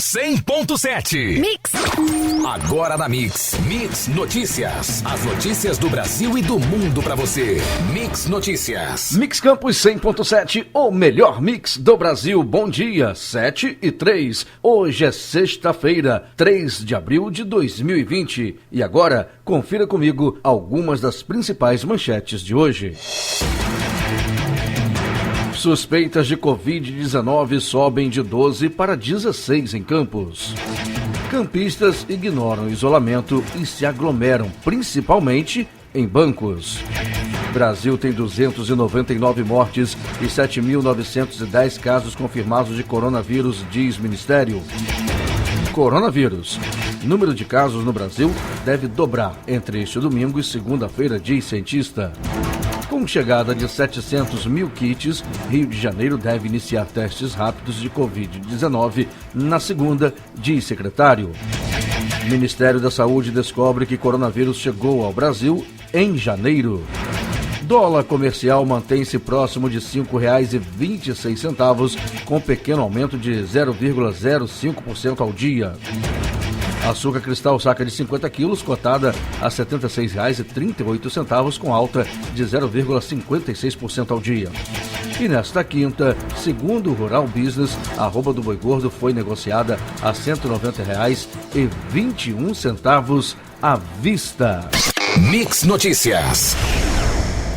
100.7. Mix. Agora na Mix. Mix Notícias. As notícias do Brasil e do mundo pra você. Mix Notícias. Mix Campos 100.7, o melhor mix do Brasil. Bom dia, 7h03. Hoje é sexta-feira, 3 de abril de 2020. E agora, confira comigo algumas das principais manchetes de hoje. Suspeitas de Covid-19 sobem de 12 para 16 em Campos. Campistas ignoram o isolamento e se aglomeram, principalmente em bancos. Brasil tem 299 mortes e 7.910 casos confirmados de coronavírus, diz Ministério. Coronavírus. Número de casos no Brasil deve dobrar entre este domingo e segunda-feira, diz cientista. Com chegada de 700 mil kits, Rio de Janeiro deve iniciar testes rápidos de Covid-19 na segunda, diz secretário. Ministério da Saúde descobre que coronavírus chegou ao Brasil em janeiro. Dólar comercial mantém-se próximo de R$ 5,26, com pequeno aumento de 0,05% ao dia. Açúcar cristal saca de 50 quilos, cotada a R$ 76,38, com alta de 0,56% ao dia. E nesta quinta, segundo o Rural Business, a arroba do boi gordo foi negociada a R$ 190,21 à vista. Mix Notícias.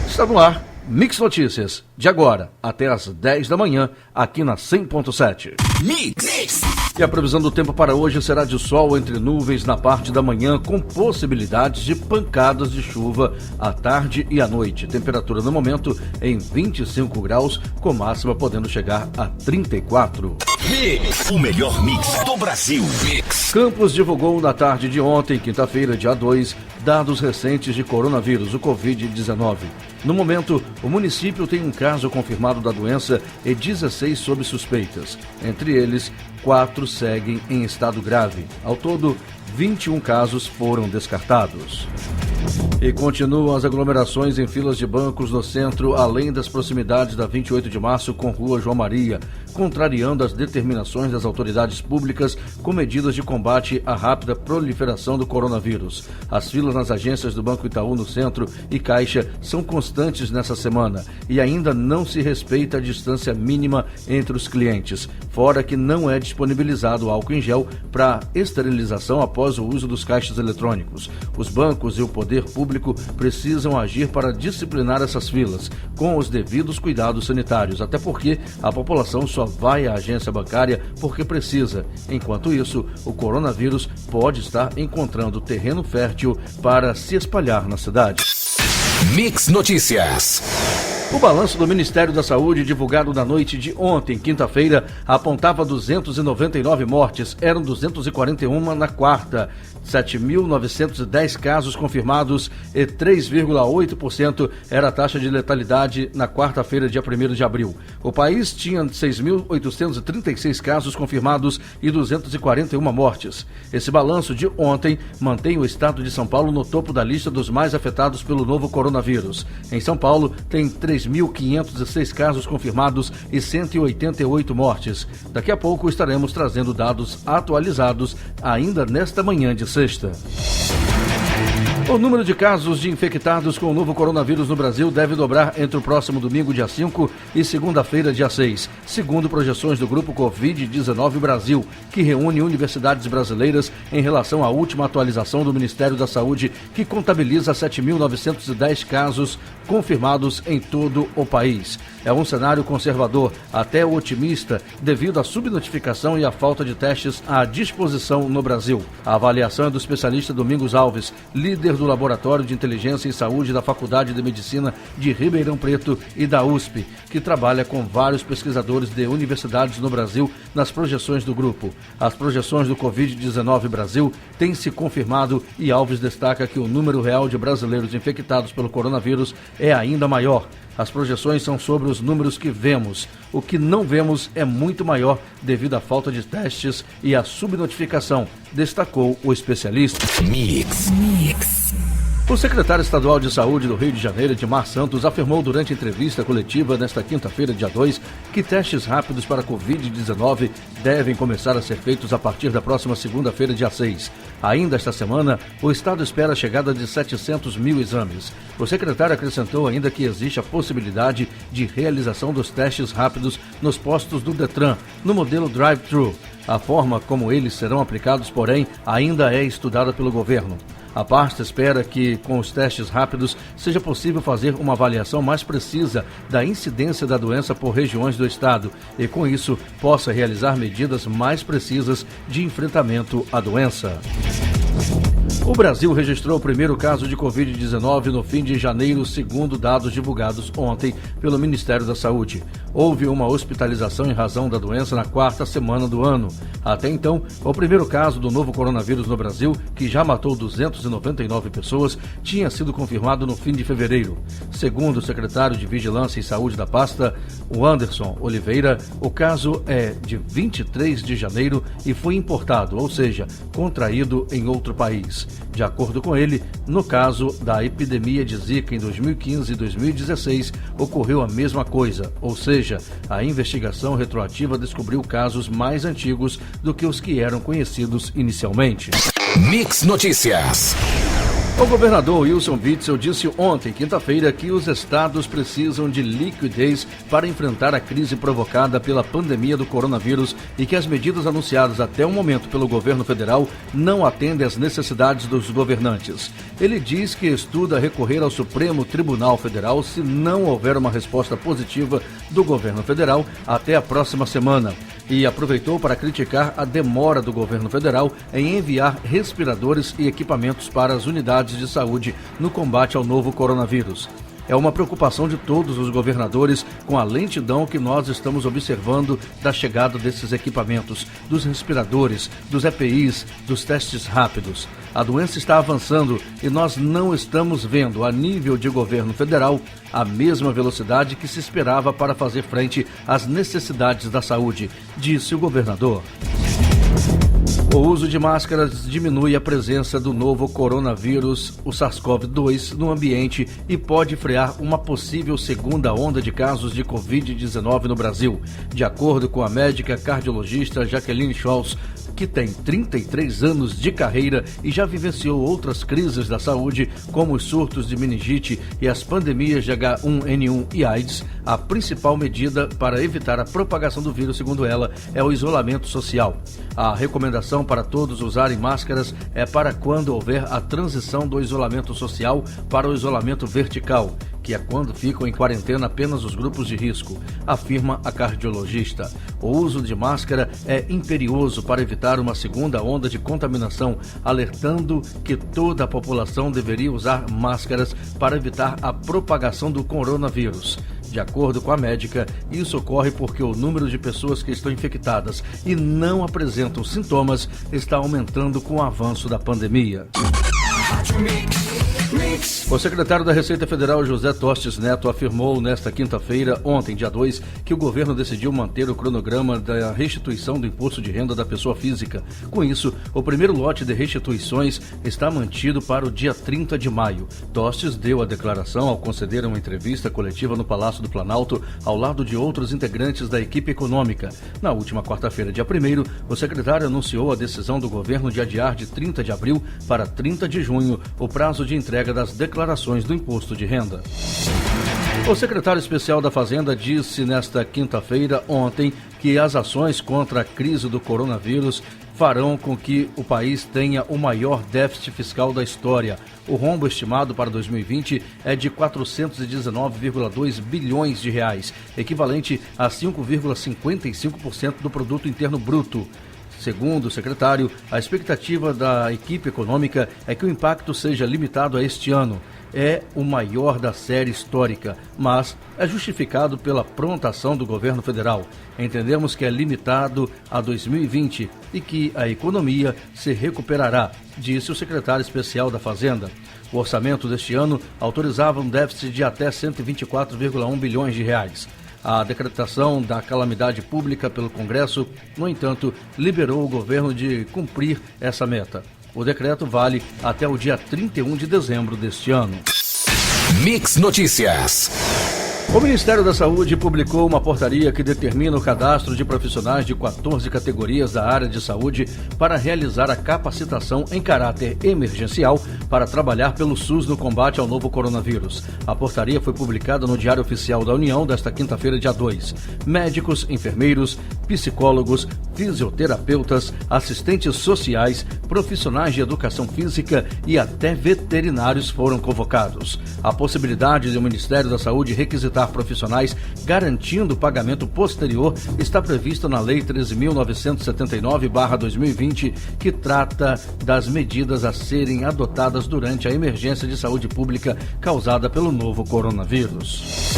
Está no ar, Mix Notícias, de agora até às 10 da manhã, aqui na 100.7. Mix. E a previsão do tempo para hoje será de sol entre nuvens na parte da manhã, com possibilidades de pancadas de chuva à tarde e à noite. Temperatura no momento em 25 graus, com máxima podendo chegar a 34. Mix, o melhor mix do Brasil. Mix. Campos divulgou na tarde de ontem, quinta-feira, dia 2, dados recentes de coronavírus, o Covid-19. No momento, o município tem um caso confirmado da doença e 16 sob suspeitas. Entre eles, 4 seguem em estado grave. Ao todo, 21 casos foram descartados. E continuam as aglomerações em filas de bancos no centro, além das proximidades da 28 de março com Rua João Maria, contrariando as determinações das autoridades públicas com medidas de combate à rápida proliferação do coronavírus. As filas nas agências do Banco Itaú no centro e Caixa são constantes nessa semana e ainda não se respeita a distância mínima entre os clientes, fora que não é disponibilizado álcool em gel para esterilização após o uso dos caixas eletrônicos. Os bancos e o poder público precisam agir para disciplinar essas filas, com os devidos cuidados sanitários, até porque a população só vai à agência bancária porque precisa. Enquanto isso, o coronavírus pode estar encontrando terreno fértil para se espalhar na cidade. Mix Notícias. O balanço do Ministério da Saúde, divulgado na noite de ontem, quinta-feira, apontava 299 mortes, eram 241 na quarta, 7.910 casos confirmados e 3,8% era a taxa de letalidade na quarta-feira, dia 1º de abril. O país tinha 6.836 casos confirmados e 241 mortes. Esse balanço de ontem mantém o estado de São Paulo no topo da lista dos mais afetados pelo novo coronavírus. Em São Paulo, tem 3.506 casos confirmados e 188 mortes. Daqui a pouco estaremos trazendo dados atualizados ainda nesta manhã de sexta. O número de casos de infectados com o novo coronavírus no Brasil deve dobrar entre o próximo domingo, dia 5, e segunda-feira, dia 6, segundo projeções do Grupo Covid-19 Brasil, que reúne universidades brasileiras em relação à última atualização do Ministério da Saúde, que contabiliza 7.910 casos confirmados em todo o país. É um cenário conservador, até otimista, devido à subnotificação e à falta de testes à disposição no Brasil. A avaliação é do especialista Domingos Alves, líder do Laboratório de Inteligência em Saúde da Faculdade de Medicina de Ribeirão Preto e da USP, que trabalha com vários pesquisadores de universidades no Brasil nas projeções do grupo. As projeções do Covid-19 Brasil têm se confirmado e Alves destaca que o número real de brasileiros infectados pelo coronavírus é ainda maior. As projeções são sobre os números que vemos. O que não vemos é muito maior devido à falta de testes e à subnotificação, destacou o especialista. Mix. O secretário estadual de Saúde do Rio de Janeiro, Edmar Santos, afirmou durante entrevista coletiva nesta quinta-feira, dia 2, que testes rápidos para Covid-19 devem começar a ser feitos a partir da próxima segunda-feira, dia 6. Ainda esta semana, o estado espera a chegada de 700 mil exames. O secretário acrescentou ainda que existe a possibilidade de realização dos testes rápidos nos postos do Detran, no modelo drive-thru. A forma como eles serão aplicados, porém, ainda é estudada pelo governo. A pasta espera que, com os testes rápidos, seja possível fazer uma avaliação mais precisa da incidência da doença por regiões do estado e, com isso, possa realizar medidas mais precisas de enfrentamento à doença. O Brasil registrou o primeiro caso de Covid-19 no fim de janeiro, segundo dados divulgados ontem pelo Ministério da Saúde. Houve uma hospitalização em razão da doença na quarta semana do ano. Até então, o primeiro caso do novo coronavírus no Brasil, que já matou 299 pessoas, tinha sido confirmado no fim de fevereiro. Segundo o secretário de Vigilância e Saúde da pasta, o Anderson Oliveira, o caso é de 23 de janeiro e foi importado, ou seja, contraído em outro país. De acordo com ele, no caso da epidemia de Zika em 2015 e 2016, ocorreu a mesma coisa, ou seja, a investigação retroativa descobriu casos mais antigos do que os que eram conhecidos inicialmente. Mix Notícias. O governador Wilson Witzel disse ontem, quinta-feira, que os estados precisam de liquidez para enfrentar a crise provocada pela pandemia do coronavírus e que as medidas anunciadas até o momento pelo governo federal não atendem às necessidades dos governantes. Ele diz que estuda recorrer ao Supremo Tribunal Federal se não houver uma resposta positiva do governo federal até a próxima semana. E aproveitou para criticar a demora do governo federal em enviar respiradores e equipamentos para as unidades de saúde no combate ao novo coronavírus. É uma preocupação de todos os governadores com a lentidão que nós estamos observando da chegada desses equipamentos, dos respiradores, dos EPIs, dos testes rápidos. A doença está avançando e nós não estamos vendo, a nível de governo federal, a mesma velocidade que se esperava para fazer frente às necessidades da saúde, disse o governador. O uso de máscaras diminui a presença do novo coronavírus, o SARS-CoV-2, no ambiente e pode frear uma possível segunda onda de casos de Covid-19 no Brasil, de acordo com a médica cardiologista Jaqueline Scholz, que tem 33 anos de carreira e já vivenciou outras crises da saúde, como os surtos de meningite e as pandemias de H1N1 e AIDS. A principal medida para evitar a propagação do vírus, segundo ela, é o isolamento social. A recomendação para todos usarem máscaras é para quando houver a transição do isolamento social para o isolamento vertical, que é quando ficam em quarentena apenas os grupos de risco, afirma a cardiologista. O uso de máscara é imperioso para evitar uma segunda onda de contaminação, alertando que toda a população deveria usar máscaras para evitar a propagação do coronavírus. De acordo com a médica, isso ocorre porque o número de pessoas que estão infectadas e não apresentam sintomas está aumentando com o avanço da pandemia. O secretário da Receita Federal, José Tostes Neto, afirmou nesta quinta-feira, ontem, dia 2, que o governo decidiu manter o cronograma da restituição do imposto de renda da pessoa física. Com isso, o primeiro lote de restituições está mantido para o dia 30 de maio. Tostes deu a declaração ao conceder uma entrevista coletiva no Palácio do Planalto, ao lado de outros integrantes da equipe econômica. Na última quarta-feira, dia 1º, o secretário anunciou a decisão do governo de adiar de 30 de abril para 30 de junho o prazo de entrega das declarações do imposto de renda. O secretário especial da Fazenda disse nesta quinta-feira, ontem, que as ações contra a crise do coronavírus farão com que o país tenha o maior déficit fiscal da história. O rombo estimado para 2020 é de 419,2 bilhões de reais, equivalente a 5,55% do produto interno bruto. Segundo o secretário, a expectativa da equipe econômica é que o impacto seja limitado a este ano. É o maior da série histórica, mas é justificado pela pronta ação do governo federal. Entendemos que é limitado a 2020 e que a economia se recuperará, disse o secretário especial da Fazenda. O orçamento deste ano autorizava um déficit de até 124,1 bilhões de reais. A decretação da calamidade pública pelo Congresso, no entanto, liberou o governo de cumprir essa meta. O decreto vale até o dia 31 de dezembro deste ano. Mix Notícias. O Ministério da Saúde publicou uma portaria que determina o cadastro de profissionais de 14 categorias da área de saúde para realizar a capacitação em caráter emergencial para trabalhar pelo SUS no combate ao novo coronavírus. A portaria foi publicada no Diário Oficial da União desta quinta-feira, dia 2. Médicos, enfermeiros, psicólogos, fisioterapeutas, assistentes sociais, profissionais de educação física e até veterinários foram convocados. A possibilidade de o Ministério da Saúde requisitar profissionais garantindo o pagamento posterior está prevista na Lei 13.979/2020, que trata das medidas a serem adotadas durante a emergência de saúde pública causada pelo novo coronavírus.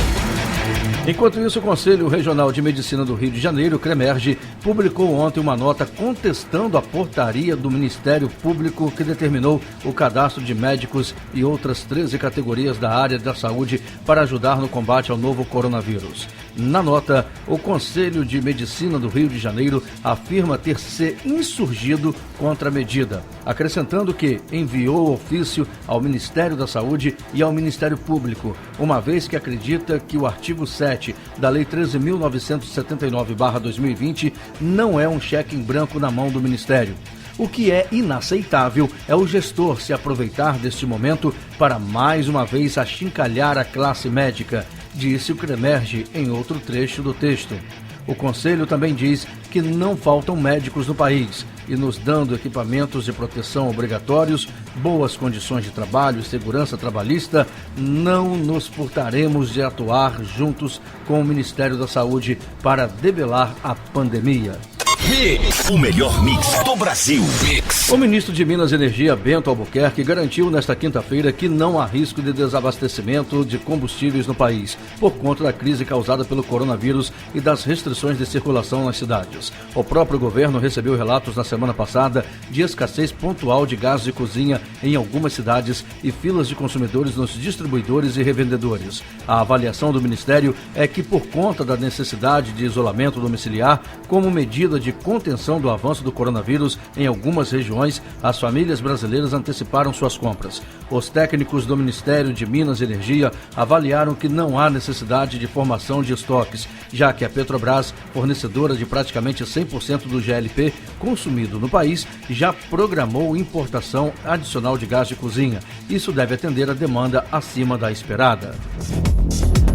Enquanto isso, o Conselho Regional de Medicina do Rio de Janeiro, CREMERGE, publicou ontem uma nota contestando a portaria do Ministério Público que determinou o cadastro de médicos e outras 13 categorias da área da saúde para ajudar no combate ao novo coronavírus. Na nota, o Conselho de Medicina do Rio de Janeiro afirma ter se insurgido contra a medida, acrescentando que enviou ofício ao Ministério da Saúde e ao Ministério Público, uma vez que acredita que o artigo 7 da Lei 13.979/2020 não é um cheque em branco na mão do Ministério. O que é inaceitável é o gestor se aproveitar deste momento para mais uma vez achincalhar a classe médica, disse o CREMERGE em outro trecho do texto. O Conselho também diz que não faltam médicos no país e nos dando equipamentos de proteção obrigatórios, boas condições de trabalho e segurança trabalhista, não nos furtaremos de atuar juntos com o Ministério da Saúde para debelar a pandemia. O melhor mix do Brasil. O ministro de Minas e Energia, Bento Albuquerque, garantiu nesta quinta-feira que não há risco de desabastecimento de combustíveis no país, por conta da crise causada pelo coronavírus e das restrições de circulação nas cidades. O próprio governo recebeu relatos na semana passada de escassez pontual de gás de cozinha em algumas cidades e filas de consumidores nos distribuidores e revendedores. A avaliação do Ministério é que, por conta da necessidade de isolamento domiciliar, como medida de contenção do avanço do coronavírus em algumas regiões, as famílias brasileiras anteciparam suas compras. Os técnicos do Ministério de Minas e Energia avaliaram que não há necessidade de formação de estoques, já que a Petrobras, fornecedora de praticamente 100% do GLP consumido no país, já programou importação adicional de gás de cozinha. Isso deve atender a demanda acima da esperada.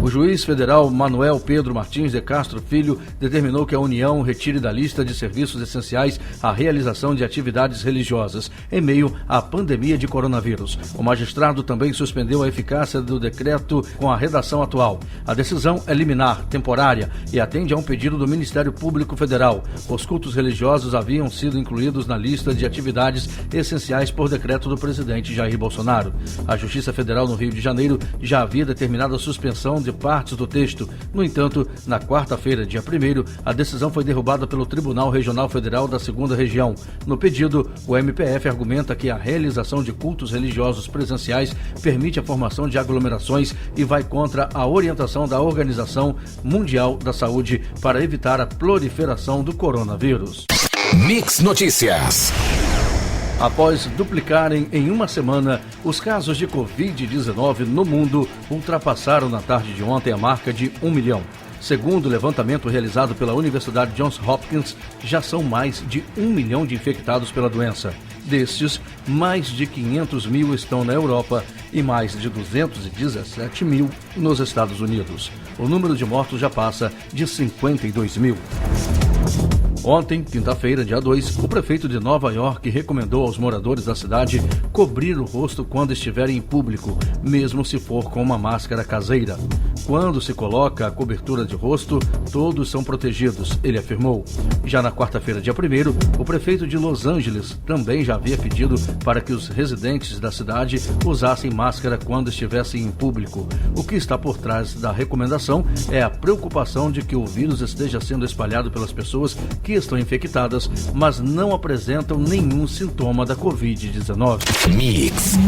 O juiz federal Manuel Pedro Martins de Castro Filho determinou que a União retire da lista de serviços essenciais a realização de atividades religiosas em meio à pandemia de coronavírus. O magistrado também suspendeu a eficácia do decreto com a redação atual. A decisão é liminar, temporária e atende a um pedido do Ministério Público Federal. Os cultos religiosos haviam sido incluídos na lista de atividades essenciais por decreto do presidente Jair Bolsonaro. A Justiça Federal no Rio de Janeiro já havia determinado a suspensão de partes do texto. No entanto, na quarta-feira, dia 1º, a decisão foi derrubada pelo Tribunal Regional Federal da 2ª Região. No pedido, o MPF argumenta que a realização de cultos religiosos presenciais permite a formação de aglomerações e vai contra a orientação da Organização Mundial da Saúde para evitar a proliferação do coronavírus. Mix Notícias. Após duplicarem em uma semana, os casos de Covid-19 no mundo ultrapassaram na tarde de ontem a marca de 1 milhão. Segundo o levantamento realizado pela Universidade Johns Hopkins, já são mais de 1 milhão de infectados pela doença. Destes, mais de 500 mil estão na Europa e mais de 217 mil nos Estados Unidos. O número de mortos já passa de 52 mil. Ontem, quinta-feira, dia 2, o prefeito de Nova York recomendou aos moradores da cidade cobrir o rosto quando estiverem em público, mesmo se for com uma máscara caseira. Quando se coloca a cobertura de rosto, todos são protegidos, ele afirmou. Já na quarta-feira, dia 1º, o prefeito de Los Angeles também já havia pedido para que os residentes da cidade usassem máscara quando estivessem em público. O que está por trás da recomendação é a preocupação de que o vírus esteja sendo espalhado pelas pessoas que estão infectadas, mas não apresentam nenhum sintoma da Covid-19. Mix.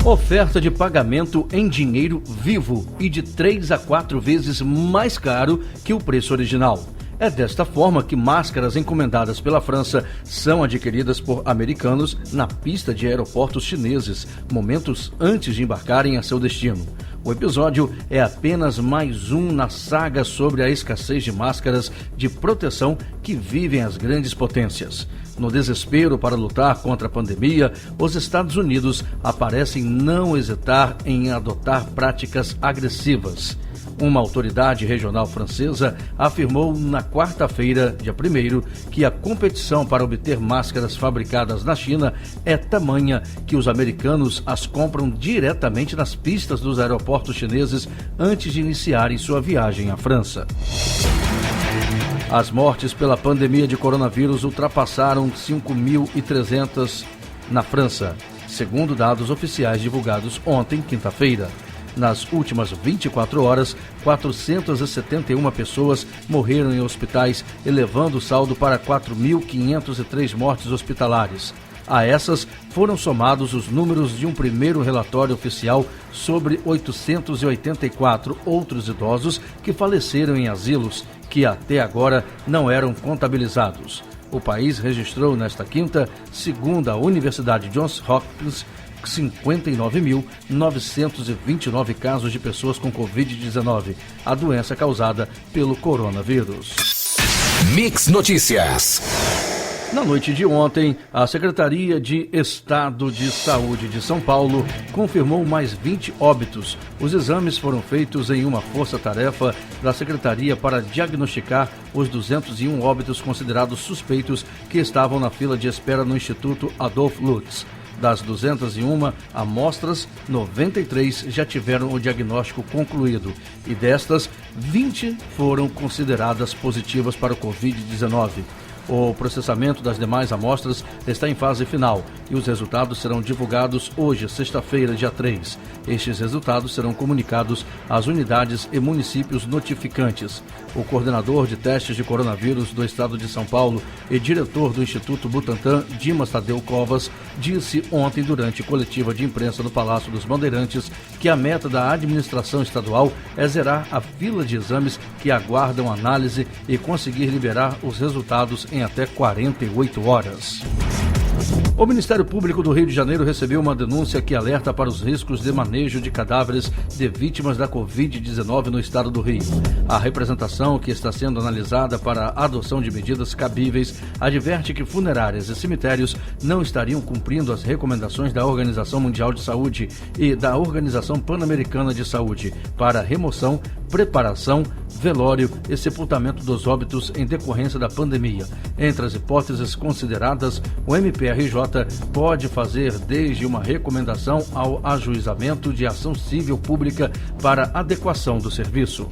Oferta de pagamento em dinheiro vivo e de 3 a 4 vezes mais caro que o preço original. É desta forma que máscaras encomendadas pela França são adquiridas por americanos na pista de aeroportos chineses, momentos antes de embarcarem a seu destino. O episódio é apenas mais um na saga sobre a escassez de máscaras de proteção que vivem as grandes potências. No desespero para lutar contra a pandemia, os Estados Unidos parecem não hesitar em adotar práticas agressivas. Uma autoridade regional francesa afirmou na quarta-feira, dia 1º, que a competição para obter máscaras fabricadas na China é tamanha que os americanos as compram diretamente nas pistas dos aeroportos chineses antes de iniciarem sua viagem à França. As mortes pela pandemia de coronavírus ultrapassaram 5.300 na França, segundo dados oficiais divulgados ontem, quinta-feira. Nas últimas 24 horas, 471 pessoas morreram em hospitais, elevando o saldo para 4.503 mortes hospitalares. A essas foram somados os números de um primeiro relatório oficial sobre 884 outros idosos que faleceram em asilos, que até agora não eram contabilizados. O país registrou nesta quinta, segundo a Universidade Johns Hopkins, 59.929 casos de pessoas com Covid-19, a doença causada pelo coronavírus. Mix Notícias. Na noite de ontem, a Secretaria de Estado de Saúde de São Paulo confirmou mais 20 óbitos. Os exames foram feitos em uma força-tarefa da Secretaria para diagnosticar os 201 óbitos considerados suspeitos que estavam na fila de espera no Instituto Adolf Lutz. Das 201 amostras, 93 já tiveram o diagnóstico concluído e destas, 20 foram consideradas positivas para o Covid-19. O processamento das demais amostras está em fase final e os resultados serão divulgados hoje, sexta-feira, dia 3. Estes resultados serão comunicados às unidades e municípios notificantes. O coordenador de testes de coronavírus do estado de São Paulo e diretor do Instituto Butantan, Dimas Tadeu Covas, disse ontem durante coletiva de imprensa no Palácio dos Bandeirantes que a meta da administração estadual é zerar a fila de exames que aguardam análise e conseguir liberar os resultados em até 48 horas. O Ministério Público do Rio de Janeiro recebeu uma denúncia que alerta para os riscos de manejo de cadáveres de vítimas da Covid-19 no estado do Rio. A representação, que está sendo analisada para a adoção de medidas cabíveis, adverte que funerárias e cemitérios não estariam cumprindo as recomendações da Organização Mundial de Saúde e da Organização Pan-Americana de Saúde para remoção, preparação, velório e sepultamento dos óbitos em decorrência da pandemia. Entre as hipóteses consideradas, o MPRJ pode fazer desde uma recomendação ao ajuizamento de ação civil pública para adequação do serviço.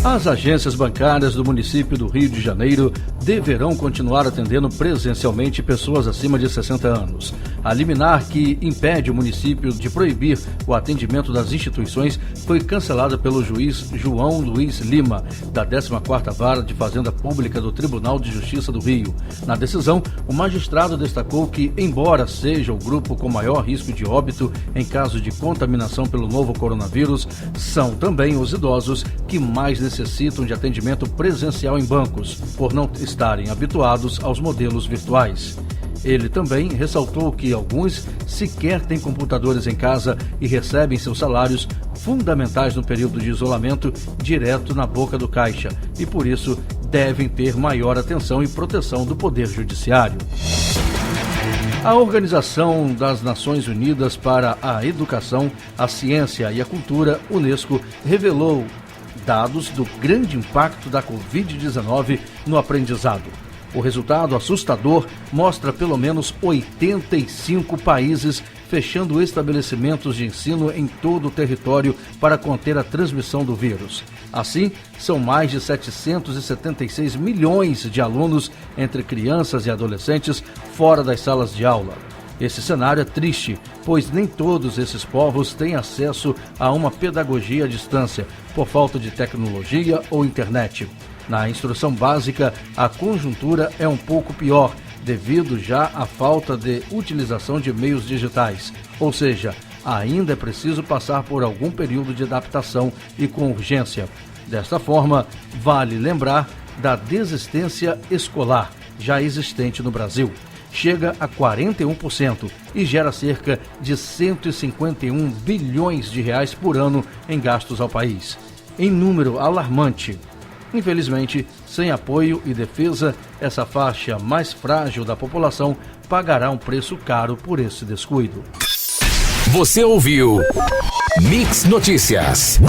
As agências bancárias do município do Rio de Janeiro deverão continuar atendendo presencialmente pessoas acima de 60 anos. A liminar que impede o município de proibir o atendimento das instituições foi cancelada pelo juiz João Luiz Lima, da 14ª Vara de Fazenda Pública do Tribunal de Justiça do Rio. Na decisão, o magistrado destacou que, embora seja o grupo com maior risco de óbito em caso de contaminação pelo novo coronavírus, são também os idosos que mais necessitam de atendimento presencial em bancos, por não estarem habituados aos modelos virtuais. Ele também ressaltou que alguns sequer têm computadores em casa e recebem seus salários fundamentais no período de isolamento direto na boca do caixa e, por isso, devem ter maior atenção e proteção do Poder Judiciário. A Organização das Nações Unidas para a Educação, a Ciência e a Cultura, UNESCO, revelou dados do grande impacto da Covid-19 no aprendizado. O resultado assustador mostra pelo menos 85 países fechando estabelecimentos de ensino em todo o território para conter a transmissão do vírus. Assim, são mais de 776 milhões de alunos, entre crianças e adolescentes, fora das salas de aula. Esse cenário é triste, pois nem todos esses povos têm acesso a uma pedagogia à distância, por falta de tecnologia ou internet. Na instrução básica, a conjuntura é um pouco pior, devido já à falta de utilização de meios digitais. Ou seja, ainda é preciso passar por algum período de adaptação e com urgência. Desta forma, vale lembrar da desistência escolar, já existente no Brasil. Chega a 41% e gera cerca de 151 bilhões de reais por ano em gastos ao país. Em número alarmante. Infelizmente, sem apoio e defesa, essa faixa mais frágil da população pagará um preço caro por esse descuido. Você ouviu Mix Notícias.